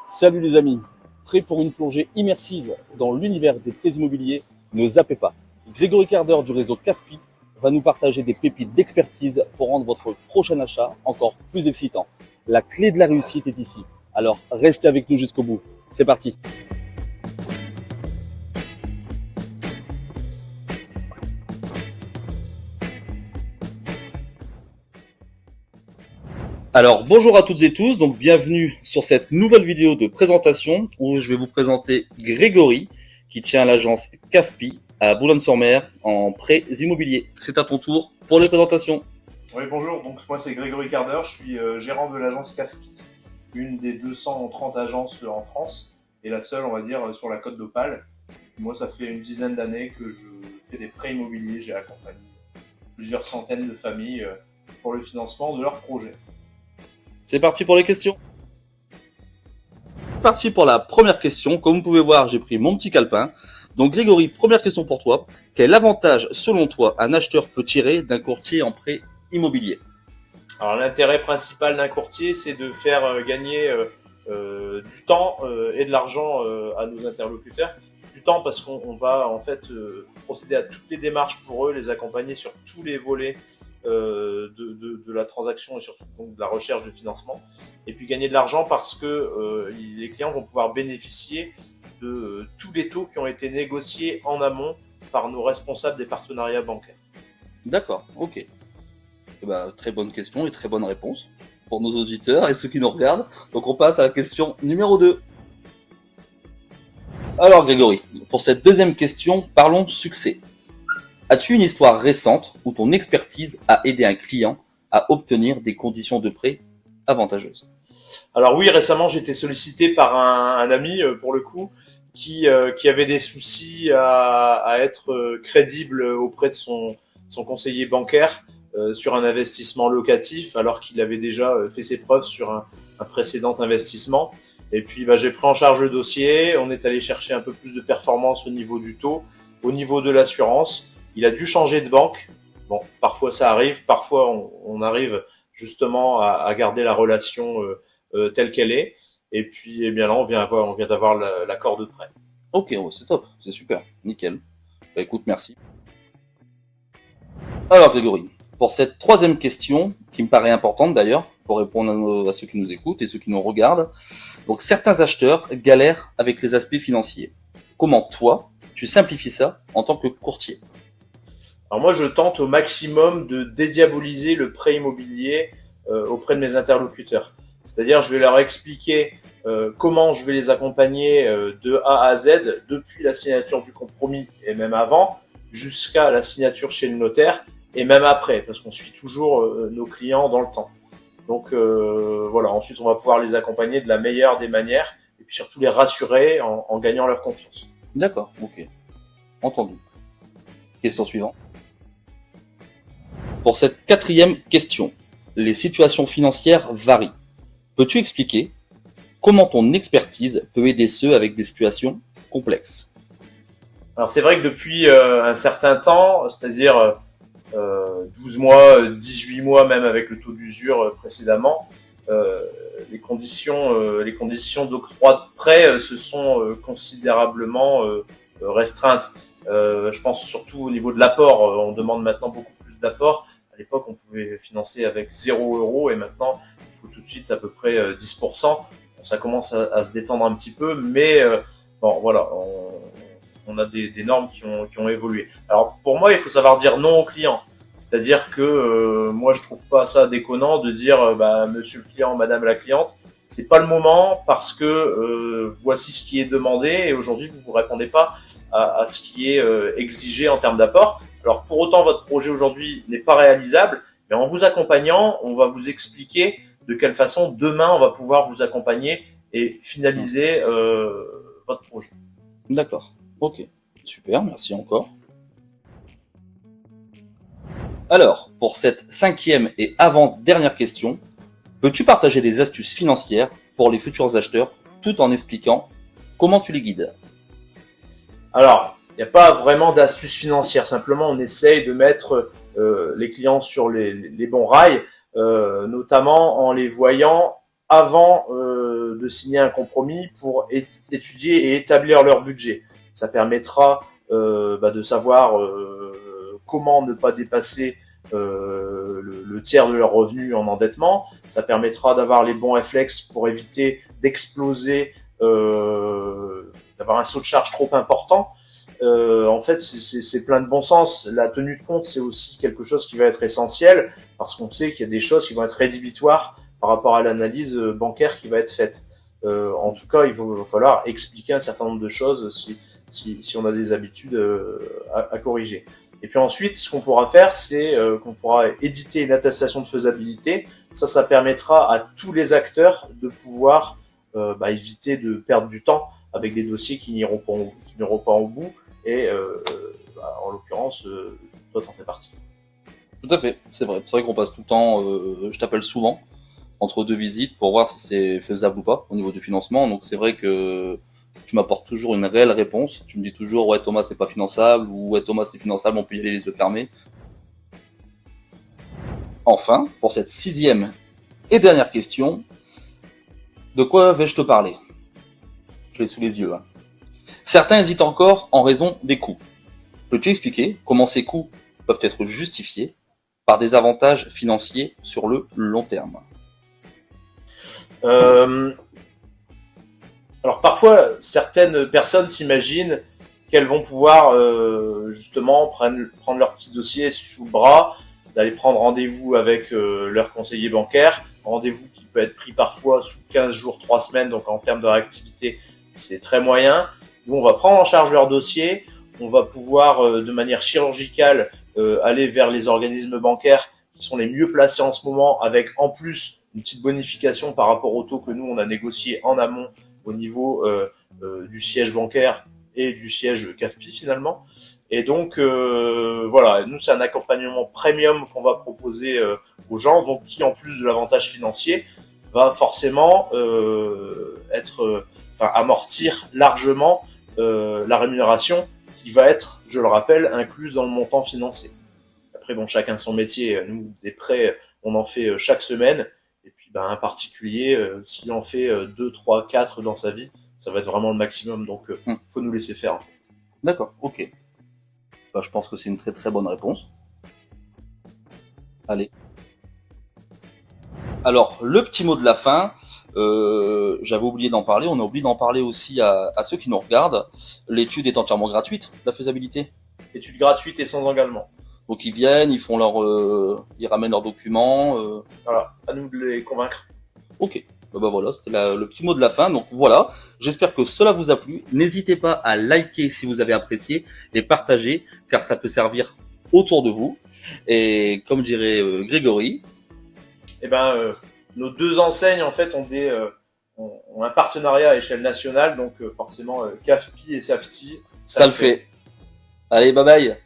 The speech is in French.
Salut les amis, prêts pour une plongée immersive dans l'univers des prêts immobiliers? Ne zappez pas. Grégory Carder du réseau CAFPI va nous partager des pépites d'expertise pour rendre votre prochain achat encore plus excitant. La clé de la réussite est ici. Alors restez avec nous jusqu'au bout. C'est parti. Alors bonjour à toutes et tous, donc bienvenue sur cette nouvelle vidéo de présentation où je vais vous présenter Grégory qui tient l'agence CAFPI à Boulogne-sur-Mer en prêts immobiliers. C'est à ton tour pour les présentations. Oui, bonjour, donc moi c'est Grégory Carder, je suis gérant de l'agence CAFPI, une des 230 agences en France et la seule on va dire sur la côte d'Opale. Moi ça fait une dizaine d'années que je fais des prêts immobiliers, j'ai accompagné plusieurs centaines de familles pour le financement de leurs projets. C'est parti pour les questions. Parti pour la première question. Comme vous pouvez voir, j'ai pris mon petit calepin. Donc Grégory, première question pour toi. Quel avantage, selon toi, un acheteur peut tirer d'un courtier en prêt immobilier? Alors l'intérêt principal d'un courtier, c'est de faire gagner du temps et de l'argent à nos interlocuteurs. Du temps parce qu'on va en fait procéder à toutes les démarches pour eux, les accompagner sur tous les volets de la transaction et surtout donc de la recherche de financement, et puis gagner de l'argent parce que les clients vont pouvoir bénéficier de tous les taux qui ont été négociés en amont par nos responsables des partenariats bancaires. D'accord, ok. Très bonne question et très bonne réponse pour nos auditeurs et ceux qui nous regardent. Donc on passe à la question numéro 2. Alors Grégory, pour cette deuxième question, parlons succès. As-tu une histoire récente où ton expertise a aidé un client à obtenir des conditions de prêt avantageuses? Alors oui, récemment j'ai été sollicité par un ami pour le coup qui avait des soucis à être crédible auprès de son conseiller bancaire sur un investissement locatif alors qu'il avait déjà fait ses preuves sur un précédent investissement. Et puis j'ai pris en charge le dossier, on est allé chercher un peu plus de performance au niveau du taux, au niveau de l'assurance. Il a dû changer de banque. Bon, parfois ça arrive, parfois on arrive justement à garder la relation telle qu'elle est. Et puis, eh bien là, on vient d'avoir l'accord de prêt. Ok, ouais, c'est top, c'est super, nickel. Écoute, merci. Alors Grégory, pour cette troisième question, qui me paraît importante d'ailleurs, pour répondre à ceux qui nous écoutent et ceux qui nous regardent. Donc certains acheteurs galèrent avec les aspects financiers. Comment toi, tu simplifies ça en tant que courtier? Alors moi, je tente au maximum de dédiaboliser le prêt immobilier auprès de mes interlocuteurs. C'est-à-dire, je vais leur expliquer comment je vais les accompagner de A à Z, depuis la signature du compromis et même avant, jusqu'à la signature chez le notaire et même après, parce qu'on suit toujours nos clients dans le temps. Donc voilà, ensuite on va pouvoir les accompagner de la meilleure des manières et puis surtout les rassurer en gagnant leur confiance. D'accord, ok. Entendu. Question suivante. Pour cette quatrième question, les situations financières varient. Peux-tu expliquer comment ton expertise peut aider ceux avec des situations complexes? Alors c'est vrai que depuis un certain temps, c'est-à-dire 12 mois, 18 mois même avec le taux d'usure précédemment, les conditions d'octroi de prêt se sont considérablement restreintes. Je pense surtout au niveau de l'apport, on demande maintenant beaucoup plus d'apport. À l'époque, on pouvait financer avec 0 € et maintenant, il faut tout de suite à peu près 10%. Bon, ça commence à se détendre un petit peu, mais bon, voilà, on a des normes qui ont évolué. Alors, pour moi, il faut savoir dire non au client. C'est-à-dire que moi, je trouve pas ça déconnant de dire monsieur le client, madame la cliente, c'est pas le moment parce que voici ce qui est demandé et aujourd'hui, vous répondez pas à ce qui est exigé en termes d'apport. Alors pour autant, votre projet aujourd'hui n'est pas réalisable, mais en vous accompagnant, on va vous expliquer de quelle façon demain on va pouvoir vous accompagner et finaliser votre projet. D'accord, ok, super, merci encore. Alors, pour cette cinquième et avant-dernière question, peux-tu partager des astuces financières pour les futurs acheteurs tout en expliquant comment tu les guides? Alors, il n'y a pas vraiment d'astuces financières, simplement on essaye de mettre les clients sur les bons rails, notamment en les voyant avant de signer un compromis pour étudier et établir leur budget. Ça permettra de savoir comment ne pas dépasser le tiers de leurs revenus en endettement. Ça permettra d'avoir les bons réflexes pour éviter d'exploser, d'avoir un saut de charge trop important. En fait, c'est plein de bon sens. La tenue de compte, c'est aussi quelque chose qui va être essentiel parce qu'on sait qu'il y a des choses qui vont être rédhibitoires par rapport à l'analyse bancaire qui va être faite. En tout cas, il va falloir expliquer un certain nombre de choses si on a des habitudes à corriger. Et puis ensuite, ce qu'on pourra faire, c'est qu'on pourra éditer une attestation de faisabilité. Ça permettra à tous les acteurs de pouvoir éviter de perdre du temps avec des dossiers qui n'iront pas au bout. Et en l'occurrence, toi, t'en fais partie. Tout à fait, c'est vrai qu'on passe tout le temps, je t'appelle souvent, entre deux visites pour voir si c'est faisable ou pas au niveau du financement. Donc c'est vrai que tu m'apportes toujours une réelle réponse. Tu me dis toujours, ouais Thomas, c'est pas finançable, ou ouais Thomas, c'est finançable, on peut y aller les yeux fermés. Enfin, pour cette 6e et dernière question, de quoi vais-je te parler? Je l'ai sous les yeux. Certains hésitent encore en raison des coûts. Peux-tu expliquer comment ces coûts peuvent être justifiés par des avantages financiers sur le long terme? Alors parfois, certaines personnes s'imaginent qu'elles vont pouvoir justement prendre leur petit dossier sous le bras, d'aller prendre rendez-vous avec leur conseiller bancaire, rendez-vous qui peut être pris parfois sous 15 jours, 3 semaines, donc en termes de réactivité, c'est très moyen. Nous, on va prendre en charge leur dossier, on va pouvoir de manière chirurgicale aller vers les organismes bancaires qui sont les mieux placés en ce moment, avec en plus une petite bonification par rapport au taux que nous, on a négocié en amont au niveau du siège bancaire et du siège CAFPI finalement. Et donc voilà, nous c'est un accompagnement premium qu'on va proposer aux gens, donc qui en plus de l'avantage financier va forcément amortir largement la rémunération qui va être, je le rappelle, incluse dans le montant financé. Après bon, chacun son métier. Nous des prêts, on en fait chaque semaine. Et puis un particulier, s'il en fait 2, 3, 4 dans sa vie, ça va être vraiment le maximum. Donc faut nous laisser faire. D'accord, ok. Je pense que c'est une très très bonne réponse. Allez. Alors, le petit mot de la fin, j'avais oublié d'en parler, on a oublié d'en parler aussi à ceux qui nous regardent. L'étude est entièrement gratuite, la faisabilité. Étude gratuite et sans engagement. Donc ils viennent, ils font ils ramènent leurs documents. Voilà, à nous de les convaincre. Ok, voilà, c'était le petit mot de la fin. Donc voilà, j'espère que cela vous a plu. N'hésitez pas à liker si vous avez apprécié et partager, car ça peut servir autour de vous. Et comme dirait Grégory, nos deux enseignes en fait ont un partenariat à échelle nationale, donc forcément CAFPI et SAFTI. Ça le fait. Allez, bye bye.